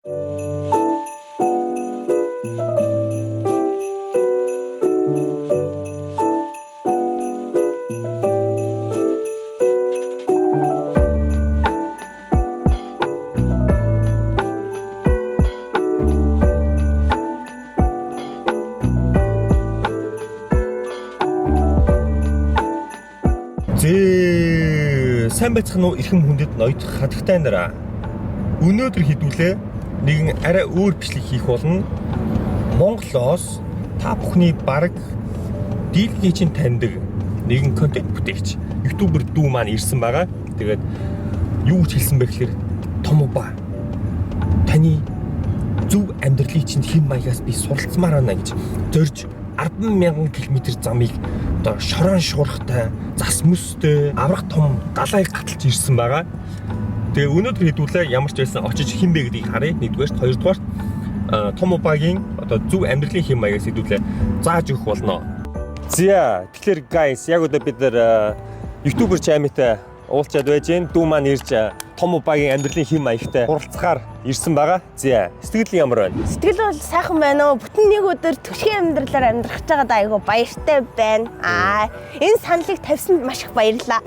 Сайн байцгаана уу эрхэм хүндэт ноёд хатагтай нараа. Өнөөдөр хэдүүлээ нэгэн арай өөр бичлэг хийх болно. Монголоос та бүхний бараг дийлгийн чинь таньдаг нэгэн контент бүтээгч ютубер дүү маань ирсэн байгаа. Тэгээд юу гэж хэлсэн бэ гэхээр том ба таны зөв амьдралын чинь хэм маягаас би суралцмаар байна гэж зорж 10,000 км замыг одоо шорон шуурхтай, зас мөстэй, аврах том далайг гаталж ирсэн байгаа. Тэгээ өнөөдөр хэдүүлээ ямар ч байсан очиж хин бэ гэдгийг харъя. Нэгдүгээрт, хоёрдугаарт том багийн одоо зөв амьдралын хэм маягаас хэдүүлээ зааж өгөх болно. За тэгэхээр guys яг одоо бид нар ютубер чамитай уулзчаад байж гэн дүү маань ирж том багийн амьдралын хэм маягтай хуралцахаар ирсэн байгаа. За сэтгэл ямар байна? Сэтгэл бол сайхан байна уу? Бүтэн нэг өдөр төсгийн амьдралаар амьдрах гэж байгаа айгу баяртай байна. Энэ саналыг тавьсанд маш их баярлалаа.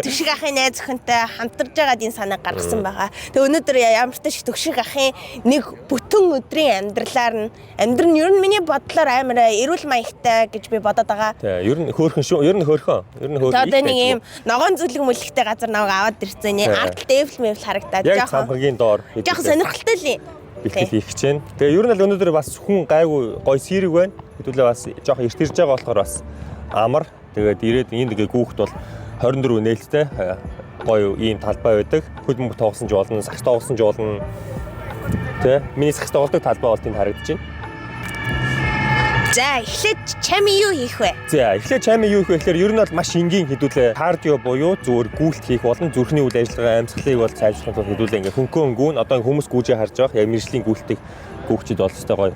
Төшиг ахын найз охинтой хамтарж байгаад энэ санааг гаргасан байгаа. Тэгээ өнөөдөр ямар ч тач төшиг ахын нэг бүтэн өдрийн амьдралаар нь амьдрал нь ер нь миний бодлоор амар эрүүл маягтай гэж би бодоод байгаа. Тэг ер нь хөөрхөн шүү. Ер нь хөөрхөн. Одоо нэг юм ногоон зүлэг мүлэгтэй газар наваг аваад ирсэн. Ардл дэвл мэвл харагдаад яг цамхагийн доор жоохон сонирхолтой л юм. Бэлтгэл хийх гэж байна. Тэгээ ер нь л өнөөдөр бас хүн гайгүй гой сэрэг байна. Хэдүүлээ бас жоохон эрт ирж байгаа болохоор бас амар. Тэгээд ирээд энэ нэг гүүхт бол 24 нээлттэй гоё ийм талбай байдаг. Хөдөлмөр тоглосон ч болно, сакс тоглосон ч болно. Тэ миний сакс тоглодог талбай бол тэнд харагдаж байна. За эхлээд чами юу хийх вэ? За эхлээд чами юу хийх вэ гэхээр ер нь бол маш энгийн хэдүүлээ кардио буюу зүгээр гүйлт хийх болон зүрхний үйл ажиллагаа амьсгалыг бол сайжруулах тул хэдүүлээ ингээ хөнгөн одоо хүмүүс гүйжээ харж байгаа яг мэржлийн гүйлтийг гүгчид бол өстой гоё.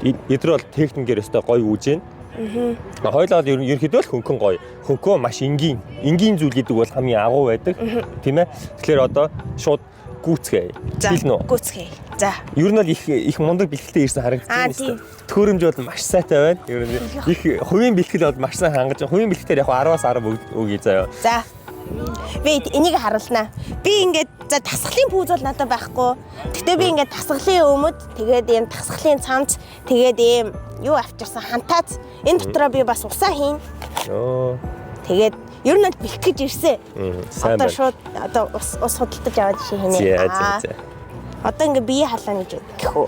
Эдгээр бол техникээр өстой гоё үүж байна. Хойлоо ерөнхийдөө л хөнгөн гоё. Хөнгөө маш энгийн зүйл гэдэг бол хамгийн агуу байдаг. Тийм ээ. Тэгэхээр одоо шууд гүцгээ. Хэлнэ үү? Гүцгээ. За. Ер нь бол их мундаг бэлтгэлтэй ирсэн харагдсан. Төхөөрөмж бол маш сайтай байна. Ер нь их хувийн бэлтгэл бол маш сайн хангаж. Хувийн бэлтгэхээр яг 10-аас 10 өгье заяа. За. Би энийг харуулнаа. Би ингээд за тасгалын пүүз бол надад байхгүй. Гэтэ би ингээд тасгалын өмд, тэгээд ийм тасгалын цамц, тэгээд ийм юу авчирсан хантаац. Энэ дотроо би бас усаа хийн. Тэгээд ер нь бэлтгэж ирсэн. Одоо шууд одоо ус худалдаж аваад шийхнэ. Одоо ингээ бие халаана гэж гэх үү.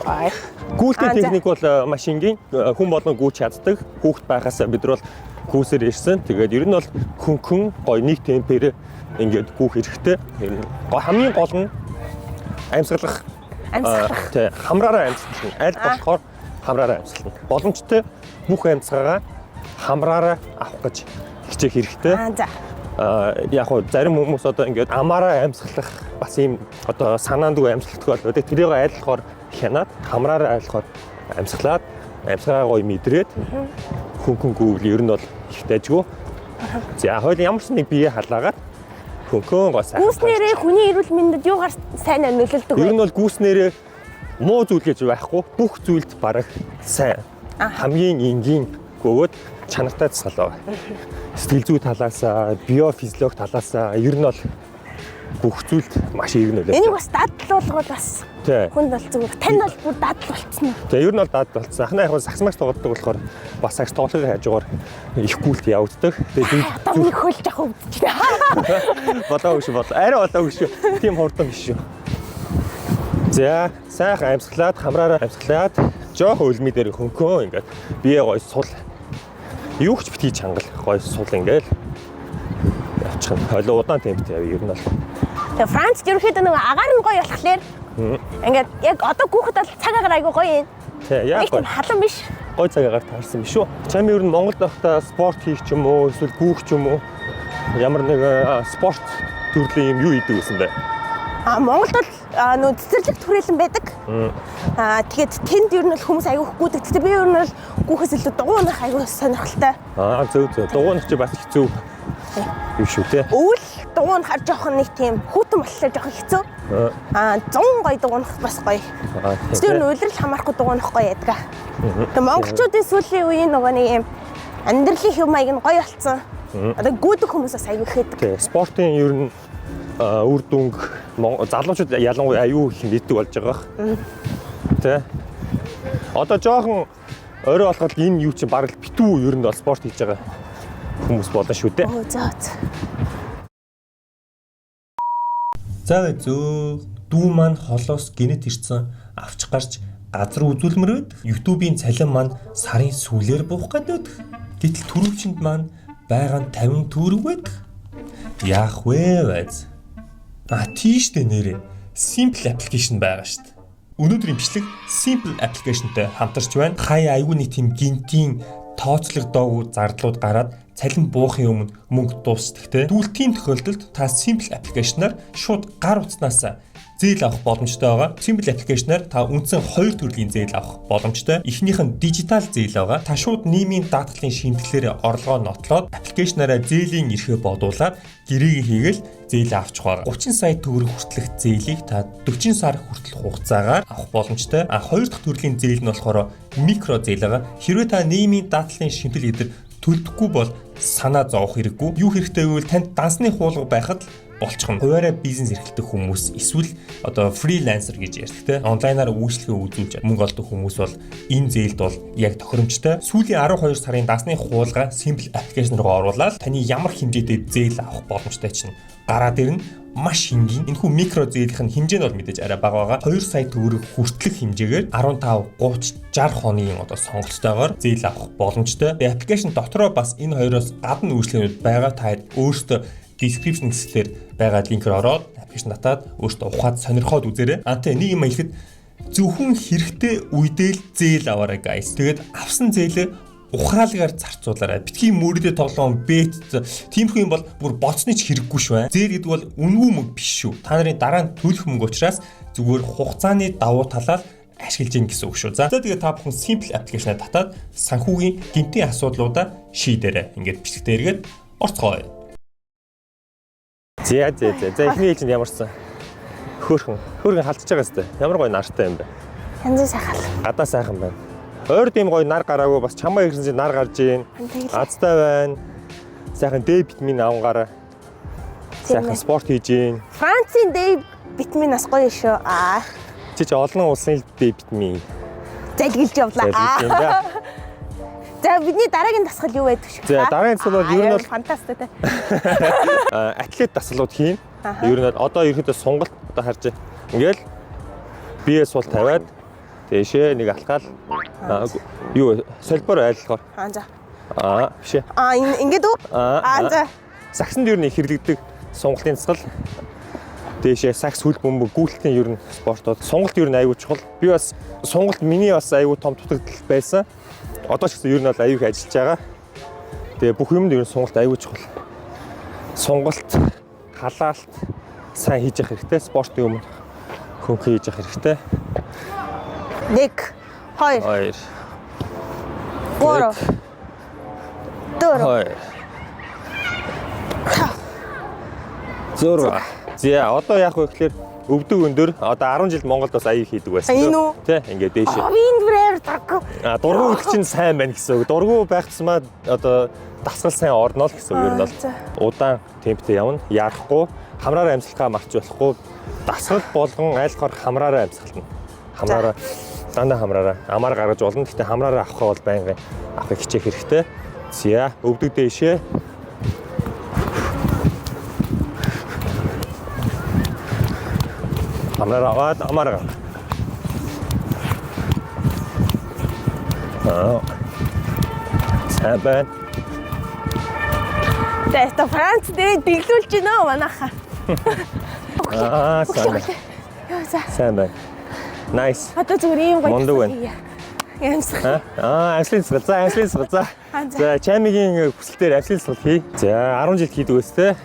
Гүйлтийн техник бол маш энгийн. Хүн болгон гүйж чаддаг. Хүүхэд байхаас бид нар бол гүйсээр ирсэн. Тэгээд ер нь бол хөнгөн гоё нэг темпээр ингээд гүйх хэрэгтэй. Хамгийн гол нь амьсгалах. Тий, хамраараа амьсгална. Аль болохоор хамраараа амьсгална. Боломжтой бүх амьсгалаа хамраараа авах гэж хичээх хэрэгтэй. Яг хөө зарим хүмүүс одоо ингээд амаараа амьсгалах бас ийм одоо санаандгүй амьсгалдаг болоо. Тэрийг айлхаар хянаад хамраараа айлхаар амьсгалаад амьсгаа гоё мэдрээд хөнгөн гүйл ер нь бол их дайжгүй. За хоёул ямар ч нэг бие халаагаад хөнгөн гоо сайн. Гүүснээрээ хүний эрүүл мэндэд юугаар сайн нөлөөлдөг вэ? Ер нь бол гүүснээрээ муу зүйл гэж байхгүй. Бүх зүйлд бараг сайн. Хамгийн энгийн гөвөд чанартай засгалаа. Сэтгэл зүй талаас, биофизиологи талаас ер нь бол бүх зүйлд маш их нөлөөлөв. Энийг бас дадлуулга бол бас хүнд бол зүгээр. Танд бол бүр дадал болцсон уу? Тэгээ ер нь бол дадал болцсон. Ахна яг саксмагч тоглодог болохоор бас сакс тоглохын хажуугаар их гүйлт явагддаг. Тэгээ одоо нэг хөл жах өвдөж байна. Болоогүй шүү бол. Арай болоогүй шүү. Тийм хурдан биш шүү. За сайхан амьсгалаад, хамраараа амьсгалаад жоох өлмий дээр хөнгөн ингээд бие гоё сул. Юу ч битгий чангал гоё сул ингээл явчих. Хойлоо удаан темптэй явъя ер нь бол. Тэгээ Франц ерөнхийдөө нэг агаар нь гоё болохлээр ингээд яг одоо гүөхд бол цаг агаар айгу гоё юм. Тий, яг гоё. Халан биш. Гоё цаг агаар таарсан биш үү? Чам ер нь Монголд байхдаа спорт хийх ч юм уу, эсвэл гүүх ч юм уу ямар нэг спорт төрлийн юм юу хийдэг гэсэн бэ? Монголд бол нөө цэцэрлэг түрээлэн байдаг. Тэгээд тэнд ер нь бол хүмүүс аягүй гүйдэг. Тэгтээ би ер нь бол гүүхээс илүү дугуйнах аягүй сонирхолтой. Зөв. Дугуйнах чи бас хэцүү юм шүү те. Өвөл дуунахаар жоохон нэг тийм хүүтэн боллоо жоохон хэцүү. 100 гоё дуунах бас гоё. Тэр нь улирал хамаарахгүй дуунах гоё ядгаа. Тэгээ монголчуудын сүүлийн үеийн нөгөө нэг юм амьдралын хэв маяг нь гоё болцсон. Одоо гүйдэх хүмүүсээс аягүй ихэд. Тий, спортын ер нь үр дүнг залуучууд ялангуяа аюу их мэддэг болж байгаа бах. Тий. Одоо жоохон орой болоход энэ юу чинь бараг битүү ер нь бол спорт хийж байгаа хүмүүс болно шүү дээ. За зөө дүү маань холоос гинэт ирсэн авч гарч газар үзүүлмэр байдаг. YouTube-ийн цалин маань сарын сүүлээр буух гэдэг. Гэтэл түрүүчэнд маань байгаа нь 50 төгрөг байдаг. Яах вэ вэз? Тийш дээ нэрээ. Simple application байгаа шүү дээ. Өнөөдрийн бичлэг Simple application-тэй хамтарч байна. Хаяа айгүй нэг тийм гинтийн тооцлог доогүй зардлууд гараад цалин буухын өмнө мөнгө дуусдаг те. Тэгвэл тийм тохиолдолд та Simple application-аар шууд гар утснаас зээл авах боломжтой байгаа. Simple application-аар та үндсэн 2 төрлийн зээл авах боломжтой. Эхнийх нь дижитал зээл байгаа. Та шууд нийгмийн даатгалын шинтгэлээр орлогоо нотлоод аппликейшнаараа зээлийн эрхээ бодуулаад гэрээгээ хийгээл зээл авчих байгаа. 30 сая төгрөг хүртэлх зээлийг та 40 сар хүртэл хугацаагаар авах боломжтой. Хоёр дахь төрлийн зээл нь болохоор микро зээл байгаа. Хэрвээ та нийгмийн даатгалын шинтгэл эдэр төлдөггүй бол санаа зовох хэрэггүй. Юу хэрэгтэй вэ? Танд дансны хуулга байхад болчихно. Хуваараа бизнес эрхэлдэг хүмүүс эсвэл одоо фрилансер гэж ярьдаг те. Онлайнаар үйлчлэгээ үзүүлж мөнгө олдог хүмүүс бол энэ зээлд бол яг тохиромжтой. Сүүлийн 12 сарын дансны хуулга Simple application руу оруулаад таны ямар хэмжээтэй зээл авах боломжтой чинь гараад ирнэ. Маш энгийн. Энэхүү микро зээлийнх нь хэмжээ нь бол мэдээж арай бага байгаа. 2 сая төгрөг хүртэлх хэмжээгээр 15, 30, 60 хоногийн одоо сонголттойгоор зээл авах боломжтой. Тэгээ аппликейшн дотроо бас энэ хоёроос гадна үйлчлэгүүд байгаа. Та өөрсдөө description хэсгээр байгаа линкээр ороод аппликейшн татаад өөртөө ухаад сонирхоод үзээрэй. Нэг юм хэлэхэд зөвхөн хэрэгтэй үедээ л зээл аваарай guys. Тэгээд авсан зээлээ ухаалгаар зарцуулаарай. Битгий мөрөдөө тоглоом бет тиймэрхүү юм бол бүр боцны ч хэрэггүй шүү. Зээл гэдэг бол үнгүй мөнгө биш шүү. Та нарын дараа нь төлөх мөнгө учраас зүгээр хугацааны давуу талаар ашиглаж гин гэсэн үг шүү. За тэгээд та бүхэн Simple application-аа татаад санхүүгийн гинтийн асуудлуудаа шийдээрэй. Ингээд бичлэгтээ эргээд орцгоё. За эхний ээлжинд ямарсан хөөрхөн халтж байгаа сте. Ямар гоё нартай юм бэ? Янз сайхан. Гадаа сайхан байна. Ойр тийм гоё нар гараагүй бас чамаа ирсэн чинь нар гарж ийн. Азтай байна. Сайхан D витамин авангаараа. Сайхан спорт хийж ийн. Францын D витаминаас гоё шүү. Чи олон улсын D витамин залгилж явлаа. За бидний дараагийн дасгал юу байдаг шүү? За дараагийн дасгал бол ер нь бол фантастик те. Атлет дасгалууд хийн. Ер нь одоо ерөөдөө сонголт одоо харж ингээл бие сул тавиад Тэшээ нэг алхаал юу солбор айлхаар. За. Бишээ. Ингээд үү? За. Саксанд ер нь хэрэглэгдэг сонголтын дасгал. Тэшээ сакс хөл бөмбөг гүйлтийн ер нь спорт бол сонголт ер нь аюул чухал. Би бас сонголт миний бас аюул том дутагдал байсан. Одоо ч гэсэн ер нь бол аюул их ажиллаж байгаа. Тэгээ бүх юмд ер нь сонголт аюул чухал. Сонголт, халаалт сайн хийж явах хэрэгтэй. Спортын өмнө хөнгө хийж явах хэрэгтэй. 1 2 3 4 4 За одоо яах вэ гэхээр өвдөг өндөр одоо 10 жил Монголд бас аяг хийдэг байсан. Тий, ингээд дээшээ. Дургуй гэдэг чинь сайн байна гэсэн үг. Дургуй байх тусмаа одоо дасгал сайн орно л гэсэн үг. Ер нь бол удаан темптэй явна. Ярахгүй, хамраараа амьсгалахаа марч болохгүй. Дасгал болгон айлхаар хамраараа амьсгална. Хамраараа дандаа хамраараа амаар гаргаж болно. Гэхдээ хамраараа авахаа бол байнгын авахыг хичээх хэрэгтэй. За өвдөг дээшээ. Хамраараа аваад амаар гар. Сайн байна. Тэст Франц дээр дэглүүлж гинөө манайхаа. Сайн. Сайн байна. Nice. Одоо зүгээр ийм гоё. Мондөг байна. Ямсах. Амслын цэцэг. За амслын цэцэг. За чамигийн хүсэл дээр амслын цэцэг хий. За 10 жил хийдэг өстэй.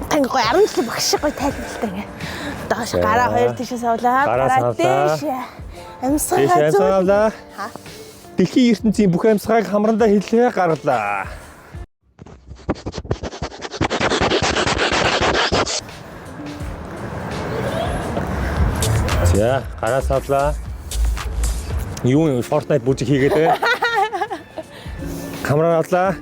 Танг гоё 10 жил багш гоё тайлбарлалтай ингээ. Доош гараа хоёр тийшээ савлаа. Гараа дээш. Амсгаа зүүн. Дэлхийн ертөнцийн бүх амьсгааг хамрандаа хилээ гаргалаа. За, гараа савлаа. Юу Fortnite бүжиг хийгээд байна. Камераа авлаа.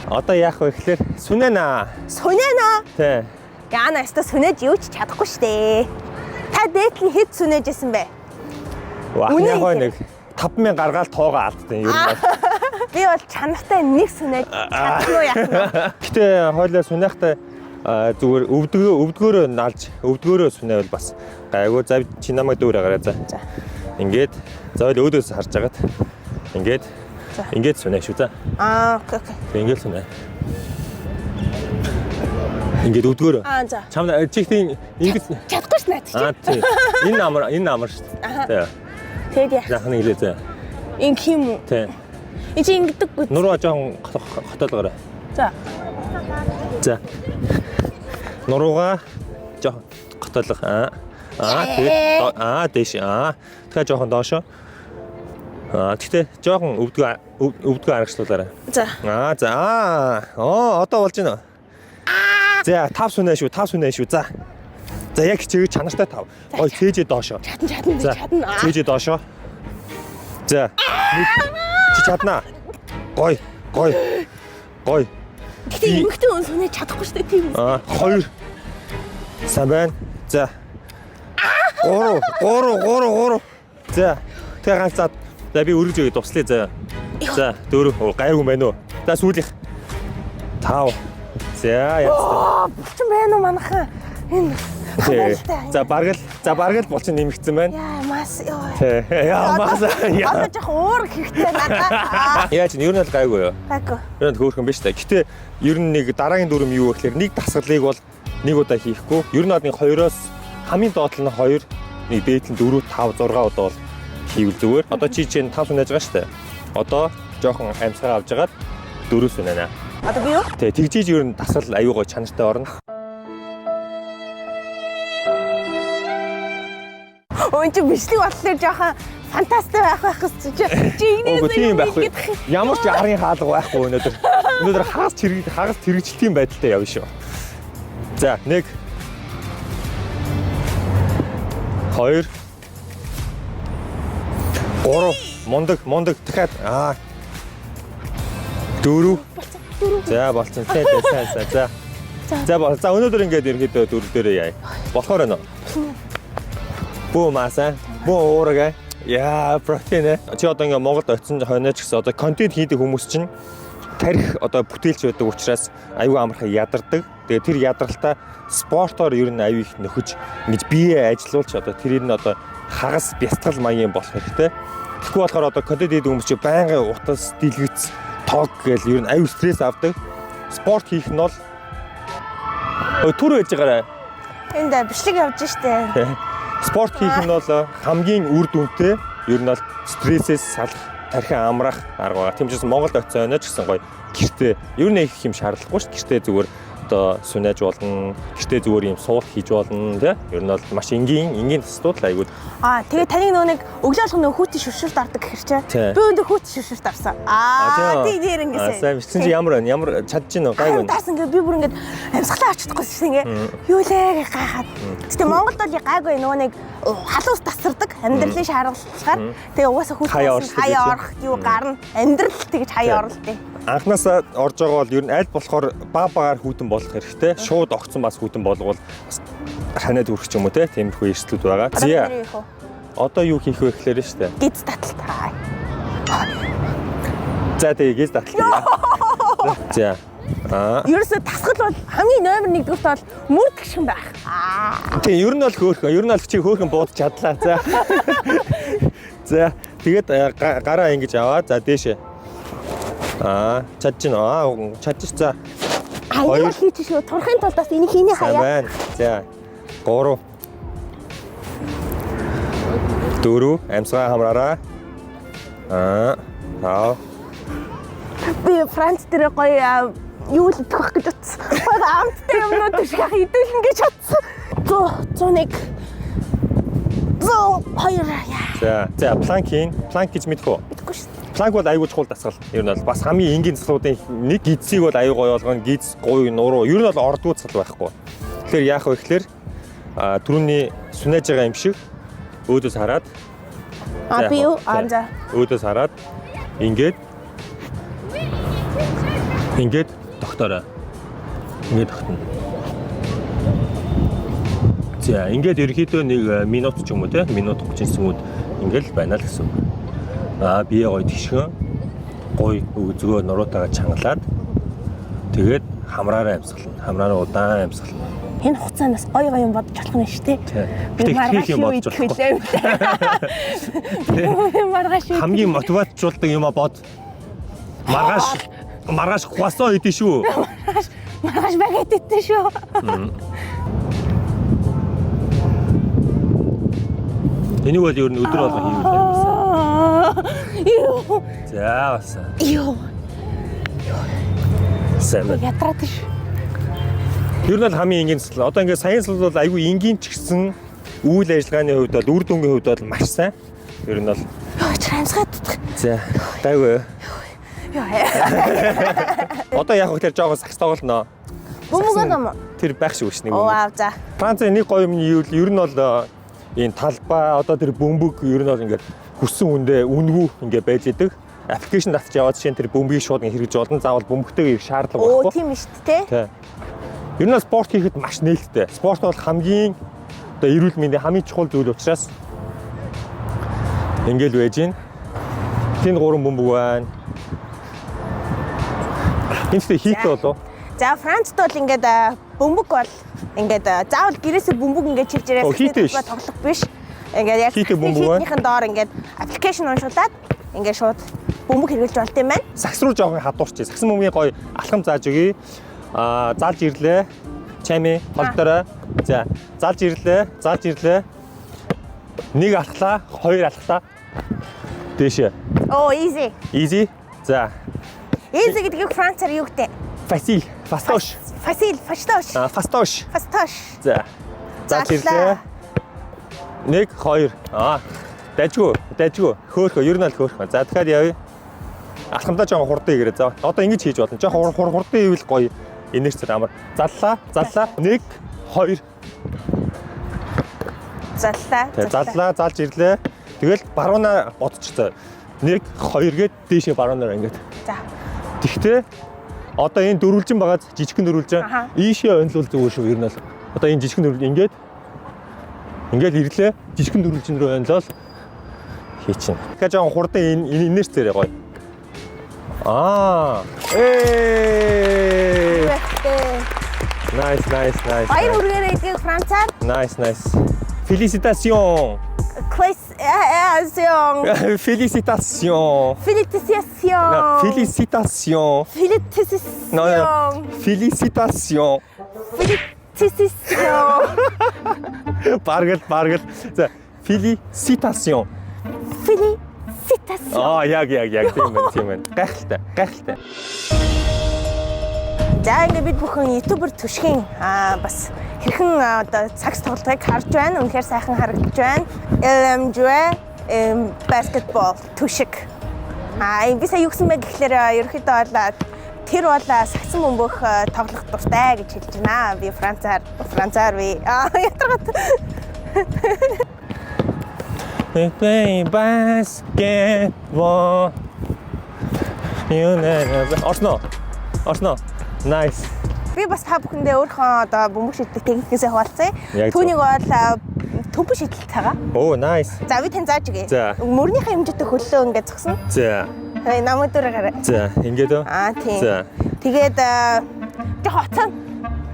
Одоо яах вэ гэхээр сүнэнаа. Сүнэнаа. Тий. Яна яста сүнэж юу ч чадахгүй штэ. Та дээдлэн хэд сүнэжсэн бэ? Ахны хой нэг 5,000 гаргаад тоогоо алдсан ер нь бол. Би бол чанартай нэг сүнэж чадахгүй яах. Гэтэ хойлоо сүнэхтэй зүгээр өвдгөөрөө наалж өвдгөөрөө сүнэвэл бас гайгүй. За чи намайг дүүрээ гараа за. Ингээд за өөдөөс харж агаад ингээд сүнэ шүү за. Окей. Ингээд сүнэ. Ингээд өвдгөөрөө. За. Чамд чихтийн ингэж Чадахгүй ш наад чи. тий. Энэ амар шүү дээ. Тэгэд яах. Захны хэлээ за. Инг юм уу? Тий. Энд чи ингэдэггүй. Нуруу жоохон хотоолгоорой. За. За. Нуруугаа жоохон готоолго. Тэгээд дээш. Тэгэхээр жоохон доошоо. Тэгтээ жоохон өвдгөө аргачлуулаарай. За. Одоо болж байна. За 5 сүнэ шүү. За. За яг чигээр чанартай 5. Гой цээжээ доошоо. Чадна. Цээжээ доошоо. За. Чи чаднаа. Гой. Гэтэ эмхтэн өн сүнэж чадахгүй штэ тийм. 2 сайн байна. За. 3. За. Тэгээ ганцаад. За би өргөж өгье туслая за. За 4 гайгүй байна уу? За сүүлийнх 5. За яа. Булчин байна уу манайхан? Энэ За баргал булчин нэмэгдсэн байна. Яа мас ёо. Яа. Одоо жоох уур хэрэгтэй надаа. Яа чи ер нь л гайгүй юу? Гайгүй. Ер нь хөөрхөн биш та. Гэтэ ер нь нэг дараагийн дүрм юу вэ гэхээр нэг дасгалыг бол нэг удаа хийхгүй. Ер нь одны 2-оос хамгийн доотлол нь 2, нэг дээдл нь 4, 5, 6 удаа бол хийвэл зүгээр. Одоо чи чинь 5 сүнэж байгаа шүү дээ. Одоо жоохон амьсгаа авч жагаад 4 сүнэнэ. Одоо би юу? Тэг тэгжиж ер нь дасгал аюу гой чанартай орно. Өн чи бичлэг батлаар жоохон фантастик байх гэж чи тийм байхгүй. Ямар ч арын хаалга байхгүй өнөөдөр. Өнөөдөр хагас тэрэгчлтийн байдалтай явна шүү. За 1 2 3 мундаг дахиад 4 За болцсон. Сайн. За өнөөдөр ингээд ерөнхийдөө 4 дээрээ яа. Болохоор байна уу? Бүү маасаа. Бүү уурга. Яа, протеин. Чи одоо ингээд Монголд очисон хойноч гэсэн одоо контент хийдэг хүмүүс чинь тарих одоо бүтээлч байдаг учраас аюу амархан ядардаг. Тэгээ тэр ядралтаа спортоор ер нь аюу их нөхөж ингэж бие ажилуулж одоо тэрийг нь одоо хагас бясалгал маягийн болох хэрэгтэй. Тэгэхгүй болохоор одоо контент хийдэг хүмүүс чинь байнгын утас, дэлгэц, тог гэл ер нь аюу стресс авдаг. Спорт хийх нь бол түр ээж байгаарай. Энд бичлэг явж штэ. Спорт хийх нь бол хамгийн үр дүнтэй ер нь бол стрессээс салах, тархин амрах арга байгаа. Тийм ч гэсэн Монголд очисон өнөө ч гэсэн гоё гэртээ ер нь их юм шаардлагагүй шүү дээ. Гэртээ зүгээр одоо сүнэж болно. Гэртээ зүгээр юм суулт хийж болно тий. Ер нь бол маш энгийн тасдууд л айгууд. Тэгээ таны нэг өглөө алга нэг хүүтийн шүршүрт ордог гэхэр чи. Би өндөр хүүтийн шүршүрт орсон. Тийм нэр ингэсэн. Сайн бичсэн чи ямар чадж гин үү гайгүй. Таас ингээд би бүр ингээд амьсгалаа авчихдаггүй шээ ингээ. Юу лээ гайхаад. Гэтэ Монголд бол гайгүй нөгөө нэг халуус тасардаг амьдралын шаардлагаар. Тэгээ угаасаа хүүтийн хаяа орох юу гарна. Амьдрал тэгж хаяа орлоо. Анхнаасаа орж байгаа бол ер нь аль болохоор багаар хүүтэн болох хэрэгтэй. Шууд огцсон бас хүүтэн болгол ханаад үрэх ч юм уу те. Тиймэрхүү эрсдлүүд байгаа. Зя. Одоо юу хийх вэ гэхээр нь штэ. Гиз таталтай. За тэгээ гиз таталтай. За. Ерөөсө тасгал бол хамгийн номер 1-р бол мөр гიშгэн байх. Тийм ер нь бол хөөхөн. Ер нь бол чи хөөхөн буудаж чадлаа. За. За. Тэгээд гараа ингэж аваад за дээшээ. Чадчих нь. Чадчих за. Аяа хийчих шүү. Турхын тулд бас энийг хийний хаяа. За. 3 4 амьсгаа хамраараа. Би Франц дээр гоё юу л идэх байх гэж утсан. Гоё амттай юмнууд шиг идүүлнэ гэж утсан. 101 102 За, планк гэж мэдэх үү? Мэдгүй шүү. Планк бол аюул чухал дасгал. Ер нь бол бас хамгийн энгийн заслуудын нэг гидсийг бол аюу гоё болгоно. Гидс, гуй, нуруу ер нь бол ордгууд сал байхгүй. Тэгэхээр яах вэ гэхээр түрүүний сүнэж байгаа юм шиг өөдөөс хараад Би юу? За. өөдөөс хараад ингээд тогтоорой. Ингээд тогтно. За, ингээд ерөөхдөө нэг минут ч юм уу те, минут 30 секунд ингээд байна л гэсэн. Бие гоё тэгшгэн. Гоё өгзөгөө нуруутайгаа чангалаад тэгээд хамраараа амьсгална. Хамраараа удаан амьсгална. Энэ хугацаанаас гоё юм бодож болох нь шүү дээ. Би маргааш юм бодож болохгүй. Маргааш хамгийн мотивацжуулдаг юм бод. Маргааш хуасаа идэв шүү. Маргааш багет идэв шүү. Энийг бол ер нь өдөр болгон хийвэл Юу. за бас. Юу. Сайн. Ятраад ш. Ер нь бол хамгийн энгийн зүйл. Одоо ингээд саяны зүйл бол айгүй энгийн ч гэсэн үйл ажиллагааны хувьд бол үр дүнгийн хувьд бол маш сайн. Ер нь бол Чрамсгаад. за тайваа. Одоо яг хөө тэр жоохон сакс тоглоно. Бөмбөгөө юм. Тэр байх шиг биш нэг. За. Францын нэг гоё юм нь ер нь бол энэ талбай одоо тэр бөмбөг ер нь бол ингээд хүссэн хүндээ үнгүй ингээд байж идэг. Аппликейшн татж яваад жишээ нь тэр бөмбөгийг шууд хэрэгж болно. Заавал бөмбөгтэйг шаардлага байхгүй. Тийм шүү дээ. Тий. Ер нь спорт хийхэд маш нээлттэй. Спорт бол хамгийн одоо эрүүл мэндийн хамгийн чухал зүйл учраас ингээл байж гин. Тэнд 3 бөмбөг байна. Энэтэй хийх болов. За Францд бол ингээд бөмбөг бол ингээд заавал гэрээсээ бөмбөг ингээд чилж ирээс тоглох биш. Ингээд яг хийхнийхэн доор ингээд аппликейшн уншуулад ингээд шууд бөмбөг хэрэглэж болт юм байна. Сакс руу жоохон хадуурч. Саксан бөмбөгийн гоё алхам зааж өгье. Заалж ирлээ. Чами холдорой. За, заалж ирлээ. Нэг алхлаа, хоёр алхлаа. Дэшээ. Easy. Easy. За. Easy гэдэг Францаар юу гэдэг? Facile, fastosh. Fastosh. За. Заалж ирлээ. Нэг, хоёр. Дайжгүй. Хөөхөө, ер нь л хөөхөө. За, дахиад явъя. Алхамдаа жоохон хурдан игээрэй. За, одоо ингэж хийж болно. Жоохон хурдан ивэл гоё. Энерги амар. Заллаа. 1 2 Заллаа, заалж ирлээ. Тэгэл баруунаа бодчихлоо. 1 2 гээд дээшээ баруунаар ингээд. За. Тэгтээ одоо энэ дөрвөлжин байгаа жижигхэн дөрвөлжин ийшээ онлуул зүгээр шүү ер нь бол. Одоо энэ жижигхэн дөрвөл ингээд ирлээ. Жижигхэн дөрвөлжин рүү онлол хийчихнэ. Тэгэхээр жоохон хурдан энерги зэрэг гоё. Nice. Баяр хүргээрэй гэдэг Францаар. Nice. Félicitations. Баргал. За, félicitations. Яг тийм байна. Гайхалтай. За ингээд бид бүхэн ютубер түшгийн бас хэрхэн одоо цагс тоглолтыг харж байна. Үнэхээр сайхан харагдаж байна. Basketball түшиг. Би сая юу гэсэн бэ гэхлээр ерөөхдөө бол тэр бол сагсан бөмбөг тоглох дуртай гэж хэлж байна. Би Францаар би ятаргат. Play basketball. Орсно. Nice. Би бас та бүхэндээ өөрийнхөө одоо бөмбөг шийдэх техникээсээ хуваалцъя. Түүнийг бол төмпөг шийдэл цагаа. Nice. За би тань зааж өгье. За. Мөрнийхээ хэмжээтэй хөлөө ингээд зогсно. За. Намайг дөрөөр гараа. За, ингээд үү? Тийм. За. Тэгээд жоохон хоцсон.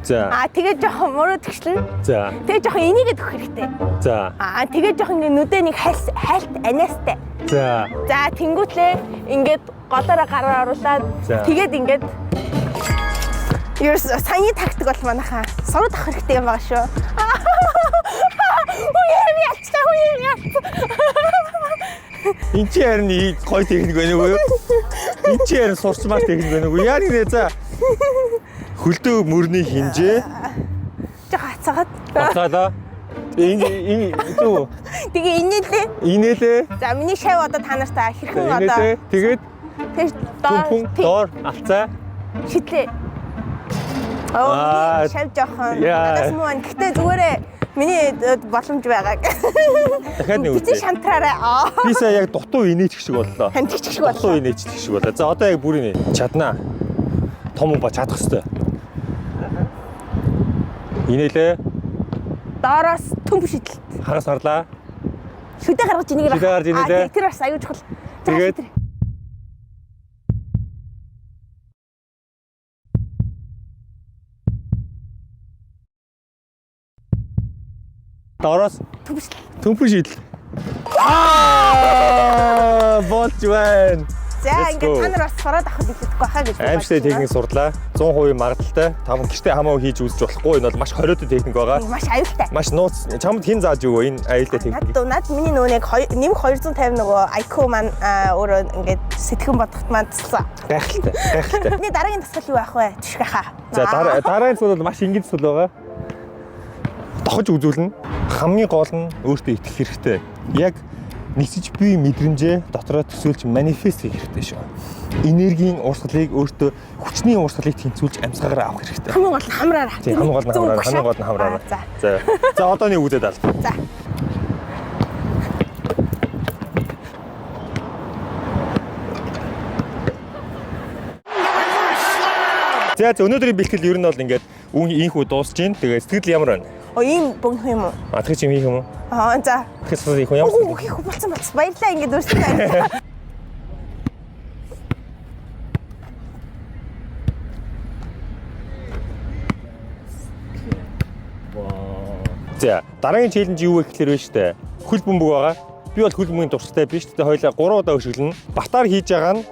За. Тэгээд жоохон мөрөө тгшлэн. За. Тэгээд жоохон энийгээ төх хэрэгтэй. За. Тэгээд жоохон ингээд нүдээ нэг хайлт анаастай. За. За, тэнгүүтлээ ингээд голоороо гараа оруулаад тэгээд ингээд ерөөс саяны тактик бол манайхаа сураад авах хэрэгтэй юм байгаа шүү. Энд чи харин гоё техник байна уу? Энд чи харин сурчмаар техник байна уу? Яа нэ за. Хөлдөө мөрний хэмжээ. Жоо хацаагаад. Хацаалаа. Зүү. Тэгээ инээлээ. За миний шав одоо та нартай хэрхэн одоо тэгээд доор алцаа. Шидлээ. Шав жоохон. Надаас муу. Гэхдээ зүгээрээ Миний боломж байгааг. Дахиад нэг Чи шантраарай. Би сая яг дутуу инээч шиг боллоо. Хантигч шиг боллоо. Дутуу инээч шиг боллоо. За одоо яг бүрийн чаднаа. Том ба чадах хэвээр. Инээлээ. Доороос төмп шидэл. Хагас харлаа. Шүдэ гаргаж энийг Шүдэ гаргаж инээлээ. Тэр бас аюул чухал. Тэгээд доороос төмп шидэл. Болж байна. За ингээд та нар бас сураад авах хэлэхгүй байхаа гэж Аимшигтай техник сурлаа. 100% магадaltaй. Таван гэртээ хамаагүй хийж үзэж болохгүй. Энэ бол маш хориотой техник байгаа. Маш аюултай. Маш нууц. Чамд хэн зааж өгөө энэ аюултай техник? Над миний нөгөө нэмэх 250 нөгөө IQ маань өөрөө ингээд сэтгэн бодохт маань тассан. Гайхалтай. Гайхалтай. Миний дараагийн тасгал юу байх вэ? Тишгэхаа. За дараагийн зүйл бол маш энгийн зүйл байгаа. Тохож үзүүлнэ. Хамгийн гол нь өөртөө итгэх хэрэгтэй. Яг нэгсэж бие мэдрэмжээ дотроо төсөөлж манифест хийх хэрэгтэй шүү. Энергийн урсгалыг өөртөө хүчний урсгалыг тэнцвүүлж амьсгаагаар авах хэрэгтэй. Хамгийн гол нь хамраараа. Тийм хамгийн гол нь хамраараа. За. За одоо нэг үзээд ал. За. За өнөөдрийн бэлтгэл ер нь бол ингээд ийхүү дуусж гин. Тэгээд сэтгэл ямар байна? Ийм богино юм уу? Тэгэж юм хийх юм уу? За. Тэгэж хийх юм ямар? Хийх болсон. Баярлалаа ингээд өөрсдөө байна. За дараагийн челленж юу вэ гэхээр вэ штэ. Хөл бөмбөг байгаа. Би бол хөл бөмбөгийн дуртай биш. Тэгээ хоёлаа 3 удаа өшөглөнө. Батар хийж байгаа нь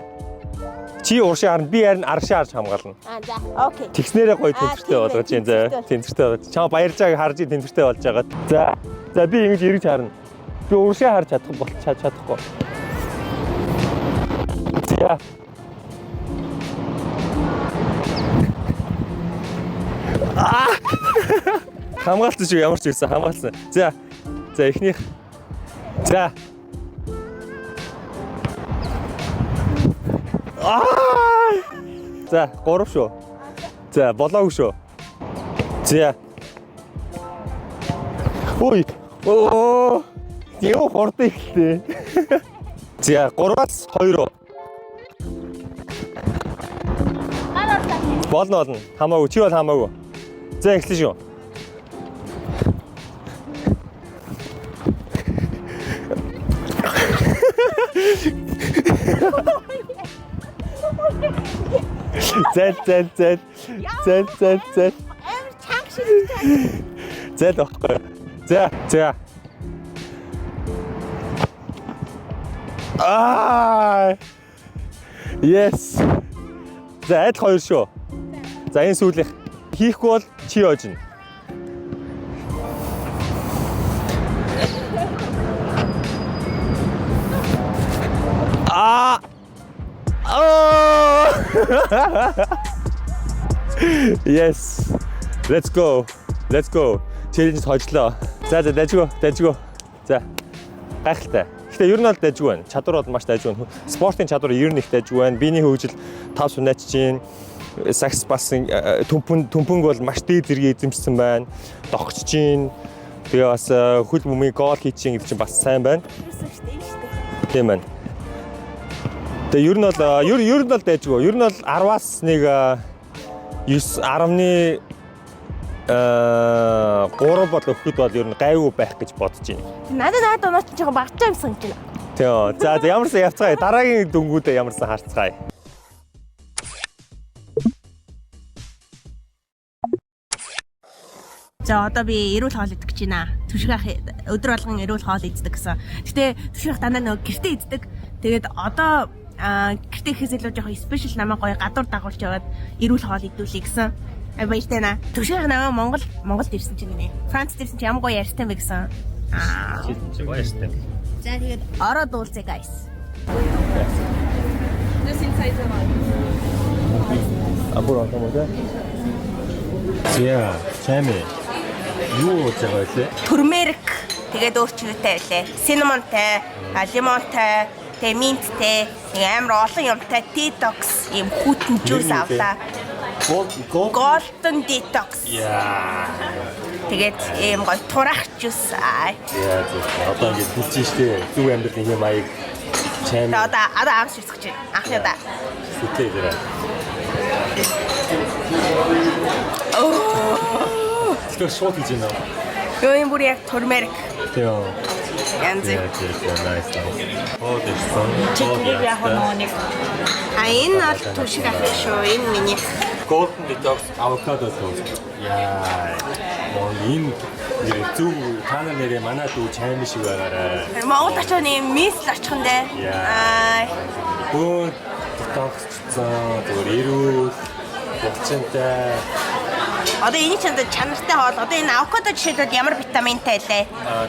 чи уршийн харна, би харин аршийн харж хамгаална. За. Окей. Тэгснээрээ гоё тэнцвэртэй болгож чинь заа. Тэнцвэртэй болж. Чам баярж байгааг харж тэнцвэртэй болж байгаа. За би ингэж эргэж харна. Би уршийн харж чадахгүй. За. Хамгаалсан шүү ямар ч ирсэн хамгаалсан. За эхнийх. За. За 3 шүү. За болоогүй шүү. За. Ой. Оо. Яа хортой ихлээ. За 3-аас 2. Болно. Хамаагүй. Чи бол хамаагүй. За эхлэн шүү. Зэт. Амар чанга шиг. Зэт авахгүй. За. Yes. За адил 2 шүү. За энэ сүүлийнх хийхгүй бол чи оожно. Yes. Let's go. Челленж хожлоо. За дайжгүй. За. Гайхалтай. Гэтэ ер нь бол дайжгүй байна. Чадвар бол маш дайжгүй байна. Спортын чадвар ер нь их дайжгүй байна. Биений хөгжил тав сунаач чинь сакс бас төмпөнг бол маш дээд зэрэг эзэмшсэн байна. Догч чинь тэгээ бас хөл бөмбөгийн гол хийж чинь гэдэг чинь бас сайн байна. Тийм байна. Тэгээ ер нь бол дайжгүй. Ер нь бол 10-аас нэг 9 10-ны 3 бол өгөхөд бол ер нь гайгүй байх гэж бодож байна. Надад онооч жоохон багтаа юмсан гэж байна. Тийм. За ямарсан явцгаая. Дараагийн дөнгүүдээ ямарсан харцгаая. За одоо би эрүүл хоол идэх гэж байна. Түшгэх өдөр болгон эрүүл хоол иддэг гэсэн. Гэтэ түшгэх дандаа нөгөө гэртээ иддэг. Тэгээд одоо гэртээ ихэс илүү жоохон спешиал намаа гоё гадуур дагуулж яваад эрүүл хоол идүүлээ гэсэн. Баяртай наа. Түшгэх намаа Монголд ирсэн чинь нэ. Францд ирсэн чинь ямар гоё ярьтай бэ гэсэн. Чи гоё ярьтай. За тэгээд ороод уулзъя guys. Абураа томоо. Зя, чами. Юу заяа вэ? Турмерик тэгээд өөрчлөлттэй байлээ. Синамонтай, лимонтай, тэгээ минттэй, тэгээ амар олон юмтай detox ийм хүүтэн жуус авлаа. Golden Detox. Яа. Тэгээд ийм гоё турах жус. Яа одоо ингэ хэлж штэ зүг амьдралын хэм маяг чайм. Одоо анх ширсэж байна. Анхны удаа. Үтэй дээрээ. Тэр шууд хийж байна. Юу юм бүр яг турмерик. Тийм. Янз. Nice. Oh, this one. Чигээр яг нэг. Энэ бол түшиг ах шүү. Энэ миний Golden Detox avocado toast. Яа. Энэ зүг та нэрээ манай дүү чайм шиг байгаарай. Монгол очооны мис л очихандаа. Бөө детоксцсан зүгээр эрүүл болцонтой. Одоо энэ ч чанартай хоол. Одоо энэ авокадо жишээлбэл ямар витаминтай лээ?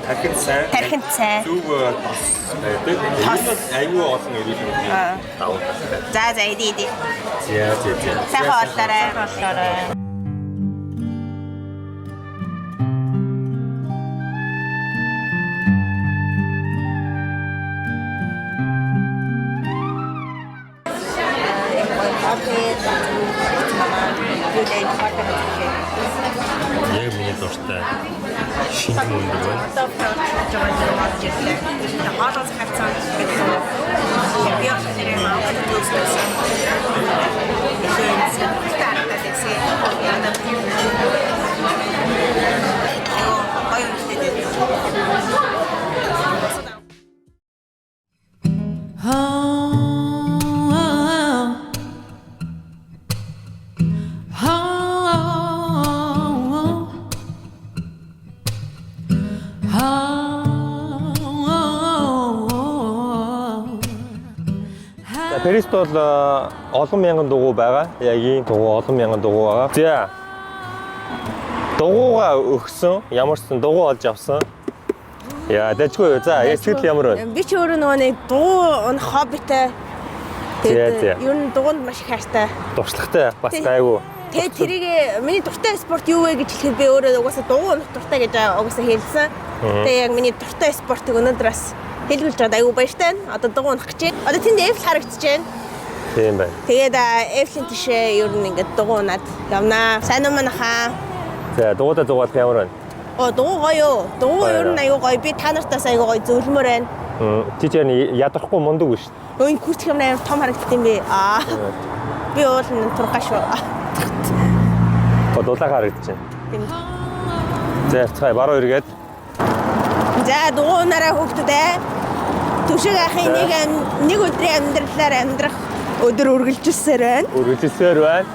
Тархинд сайн. Тархинд сайн. Зүг тос байдаг. Энэ бол аюу олон эрүүл мэндийн давуу талтай. За иди. Яа. Сайхан боллоорой. Яг миний дуртай шинэ мөндөг байна. Хоолоос харцсан гэдэг. Би одоо тэр юм аваад үзсэн. Перист бол олон мянган дугуй байгаа. Яг ийм дугуй олон мянган дугуй байгаа. За. Дугуйгаа өгсөн. Ямар ч дугуй олж авсан. Яа, дэжгүй. За, сэтгэл ямар вэ? Би ч өөрөө нөгөө нэг дугуй хоббитэй. Тэгээд ер нь дугуйд маш их хайртай. Дуршлагтай бас гайгүй. Тэгээд тэрийг миний дуртай спорт юу вэ гэж хэлэхэд би өөрөө угаасаа дугуй дуртай гэж угаасаа хэлсэн. Тэгээд яг миний дуртай спортыг өнөөдөр бас хэлгүүлж байгаа аюу баяртай байна. Одоо дугуй унах гэж байна. Одоо тэнд Эвл харагдаж байна. Тийм байна. Тэгээд Эвлийн тишээ ер нь ингээд дугуй унаад явнаа. Сайн уу манайхаа. За, дугуйдаа зугаалах ямар байна? Дугуй гоё. Дугуй ер нь аюу гоё. Би та нартаас аюу гоё зөвлөмөр байна. Чи ч ядрахгүй мундаг биш. Өөний күртх юм амар том харагддаг юм бэ. Би уул нь тургаш шүү. Дулаага харагдаж байна. За, цай баруун эргээд. За дугуй нараа хөөгдөдөө түшиг ахын нэг өдрийн амьдралаар амьдрах өдөр үргэлжилсээр байна. Үргэлжилсээр байна.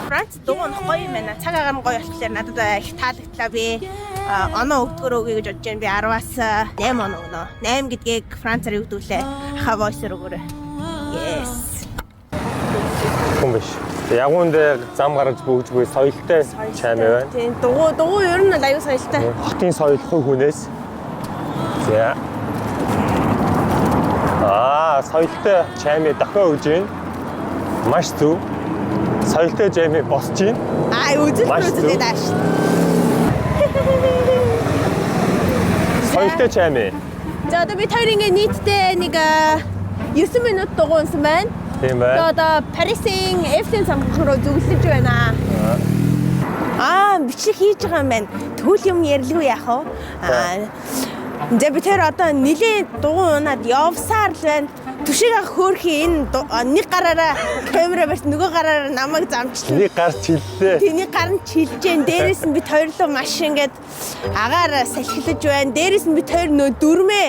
Франц дугуй унах гоё юм байна. Цаг агаар нь гоё болохоор надад их таалагдлаа би. Оноо өгдгөр өгье гэж бодож байна. Би 10-аас 8 оноо өгнө. 8 гэдгийг Францаар юу гэдүүлээ? Аха войсоор өгөөрэй. Yes. Хүн биш. Ягуунд зам гаргаж бөгжгүй соёлтой чайм байна. Тийм дугуй ер нь аюу соёлтой. Хотын соёлтой хүнээс. За. Соёлтой чаймыг дахиад өгж гин. Маш зөв. Соёлтой чаймыг босч гин. Үзэл дааш. Соёлтой чаймыг. За одоо бид хоёр ингээ нийтдээ нэг 9 минут дугуй унсан байна. Тийм байна. Одоо Парисын Эйфелийн цамхаг руу зүгэлж байна. Бичлэг хийж байгаа юм байна. Төл юм ярилгүй яах вэ? За бид тэр одоо нилийн дугуй унаад явсаар л байна. Түшиг ах хөөрхи энэ нэг гараараа камера барьж нөгөө гараараа намайг замчлаа. Нэг гар чиллээ. Тэний гар нь чилж जैन. Дээрээс нь бид хоёрлоо маш ингээд агаар салхилж байна. Дээрээс нь бид хоёр нөө дөрмөө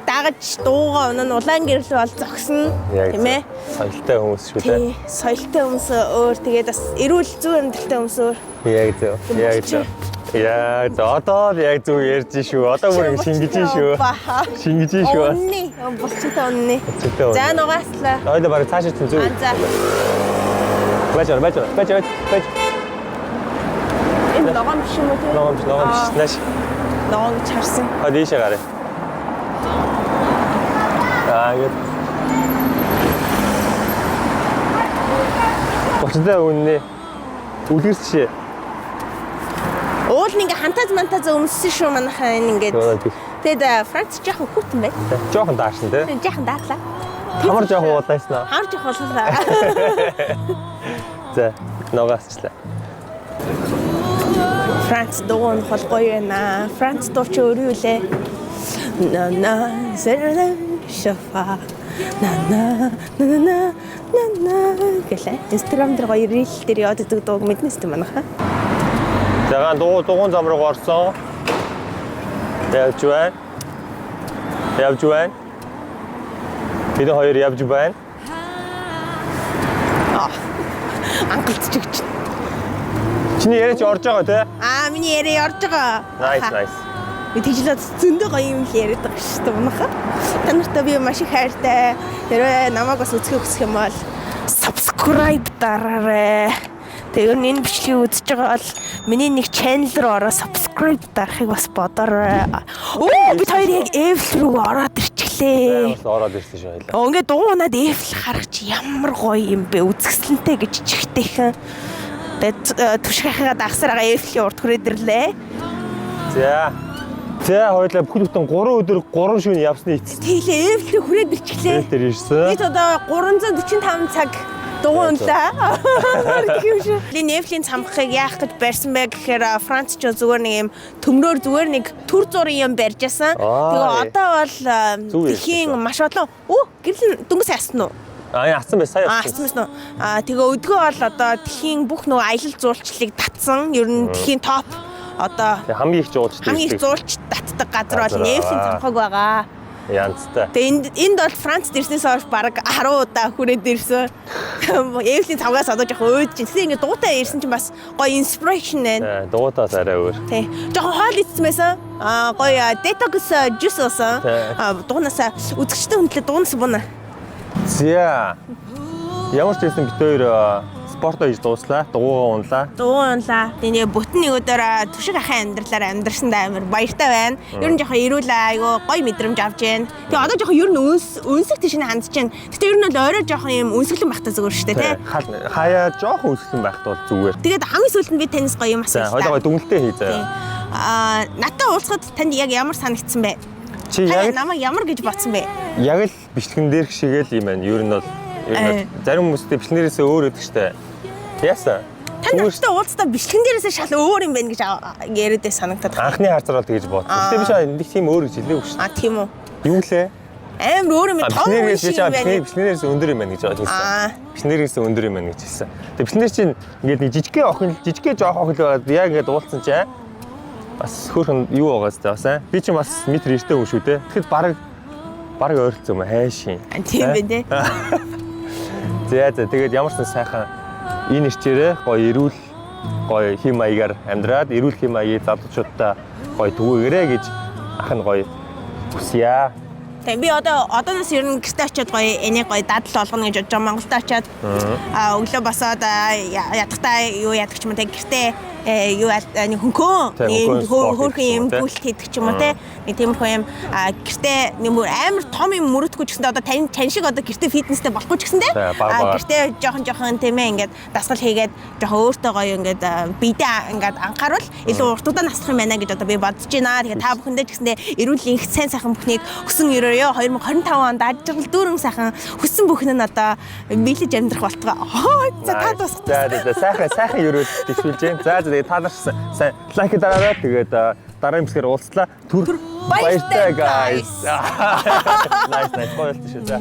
дагаж дуугаа унаа улаан гэрэл бол зогсно. Тийм ээ. Соёлтой хүмүүс шүү дээ. Тий, соёлтой хүмүүс өөр тэгээд бас эрүүл зүй амьдралтай хүмүүс өөр. Яг зөв. Яг зөв. Яа, одоо яг зөв ярьж шүү. Одоо бүр шингэж шүү. Шингэж шүү. Үнний, болчихтой үнний. За нугааслаа. Ойлоо бараг цааш чинь зөв. За. Бачаа. Энэ ногоон биш юм уу те? Ногоон биш. Нааш. Ногоон чарсан. Дээшээ гараа. Яа. Бочтой үнний. Үлгэрч. Уул ингээ хантаз мантаз өмссөн шүү манайхаа энэ ингээд. Тэгээд Франц жоохон хүүтэн байна. Жоохон даашин те. Жоохон даадлаа. Хамар жоохон удааснаа. Хамар жоохон боллоо. За, Ногоосчлаа. Франц дуу нь бол гоё байна. Франц дуу чи өөрөө үлээ. На зэрэн шафа. На гэлээ. Инстаграм дээр гоё рил дээр яваад идэг дууг мэднэс тийм байна хаа. За дугуун зам руу орсон. Явж байна. Бид хоёр явж байна. Ангалцчих гэж. Чиний яриач орж байгаа те? Миний яриа орж байгаа. Nice. Би тийчлээ зөндөө гоё юм л яриад байгаа шүү дээ унахаа. Та нартай би маш их хайртай. Хэрвээ намайг бас үзэх хүсэх юм бол subscribe дараарай. Тэгээ энэ бичлэгийг үзэж байгаа бол миний нэг channel руу ороо subscribe дарахыг бас бодоорой. Бид хоёр яг F руу ороод ирчихлээ. Бас ороод ирсэн шүү хоёлаа. Ингээд дуунаад F харагч ямар гоё юм бэ? Үзэсгэлэнтэй гэж чихтэйхэн. Тэгээд түшгийнхаа дагсараа F-ийн урд хүрээд ирлээ. За хоёлаа бүхэл бүтэн 3 өдөр 3 шөнө явсны эцэст. Тэглээ F-ийн хүрээд ирчихлээ. Тэр ирсэн. Бид одоо 345 цаг дуунлаа. Энэ F-ийн цамхыг яах гэж барьсан бэ гэхээр Францч зүгээр нэг юм төмрөөр зүгээр нэг төр зургийн юм барьж асан. Тэгээ одоо бол дэлхийн маш олон гэрэл дөнгөс яасан уу? Ацсан бай сая. Ацсан байсан уу? Тэгээ өдгөө бол одоо дэлхийн бүх нөгөө аялал жуулчлалыг татсан. Ер нь дэлхийн топ одоо хамгийн их жуулчтай. хамгийн их жуулч татдаг газар бол F-ийн цамхаг байгаа. Янзтай. Тэгээ энд бол Францд ирснээс хойш бараг 10 удаа хүрээд ирсэн. F-ийн цамгаас одоо жоохон өөд чинь. Тэгээ ингээд дуутай ирсэн чинь бас гоё inspiration байна. Дуутай арай өөр. Тий. Жоохон хоол идсэн байсан. Гоё detox juice уусан. Дуунасаа үзэгчтэй хүндлээ дуунаас бунаа. За. Ямар ч байсан бит хоёр спортоо хийж дууслаа, дуугаа унлаа. Тэгээ бүтэн нэг өдөр түшиг ахын амьдралаар амьдарсандаа амар баяртай байна. Ер нь жоохон ирүүлээ, айгу гоё мэдрэмж авч байна. Тэгээ одоо жоохон ер нь өнсөг тийшээ хандж байна. Гэтэ ер нь бол орой жоохон юм өнсөглөн байхтай зүгээр шүү дээ, тий. Хаяа жоохон өнсөглөн байхтай бол зүгээр. Тэгээд хамгийн сүүлд нь би таньс гоё юм асуусан. Хойлоо дүнэлтээ хий заяа. Надтай уулзахад танд яг ямар санагдсан бэ? Чи яг намайг ямар гэж бодсон бэ? Яг л бичлэгэн дээрх шиг л юм байна. Ер нь бол зарим хүмүүстэй бичлэгнэрээсээ өөр өдөг штэ. Яасан? Танд надтай уулзтаа бичлэгэн дээрээсээ шал өөр юм байна гэж яриадээ санагдаад. Анхны харцаар бол тэгж бодсон. Гэтэ би шаа нэг тийм өөр гэж хэлээгүй шүү. Тийм үү? Юу лээ? Амар өөр юм том юм шиг байна. Бичлэгнэрээс өндөр юм байна гэж хэлсэн. Бичлэгнэрээс өндөр юм байна гэж хэлсэн. Тэгээ бичлэгнэр чинь ингээд нэг жижигхэн охин жоох охин л байгаад яг ингээд уулцсан чинь бас хөөрхөн юу байгаас та бас би чинь бас метр 90-тэй хүн шүү дээ. Тэгэхэд бараг ойролцоо юм хайшин. Тийм бэ дээ. За тэгээд ямар ч сайхан энэ ирчээрээ гоё эрүүл гоё хэм маягаар амьдраад эрүүл хэм маягийн залуучуудаа гоё түгээгээрэй гэж ах нь гоё хүсье. Тэгээ би одооноос ер нь гэртээ очиод гоё энийг гоё дадал болгоно гэж бодож байгаа. Монголд очиод өглөө босоод ядахтаа юу яадаг ч юм уу те гэртээ юу нэг хөөрхөн юм гүйлт хийдэг ч юм уу те нэг тиймэрхүү юм гэртээ нэг амар том юм мөрөдгөө ч гэсэндээ одоо тань шиг одоо гэртээ фитнестэй болохгүй ч гэсэндээ гэртээ жоохон тийм ээ ингээд дасгал хийгээд жоохон өөртөө гоё ингээд бидээ ингээд анхааруул илүү уртудаа наслах юм байна гэж одоо би бодож байна. Тэгэхээр та бүхэндээ ч гэсэндээ эрүүл их сайн сайхан бүхнийг өсөн ёо 2025 онд ажигл дүүрэн сайхан хүссэн бүхэн нь одоо биелэж амьдрах болтгоо. За та дуусах. За сайхан ерөөд тэгшүүлж जैन. За тэгээ та нар сайн лайк дараарай. Тэгээд дараагийн хэсгээр уулзлаа. Түр баяртай guys. Nice гоё болчихсон шүү. За.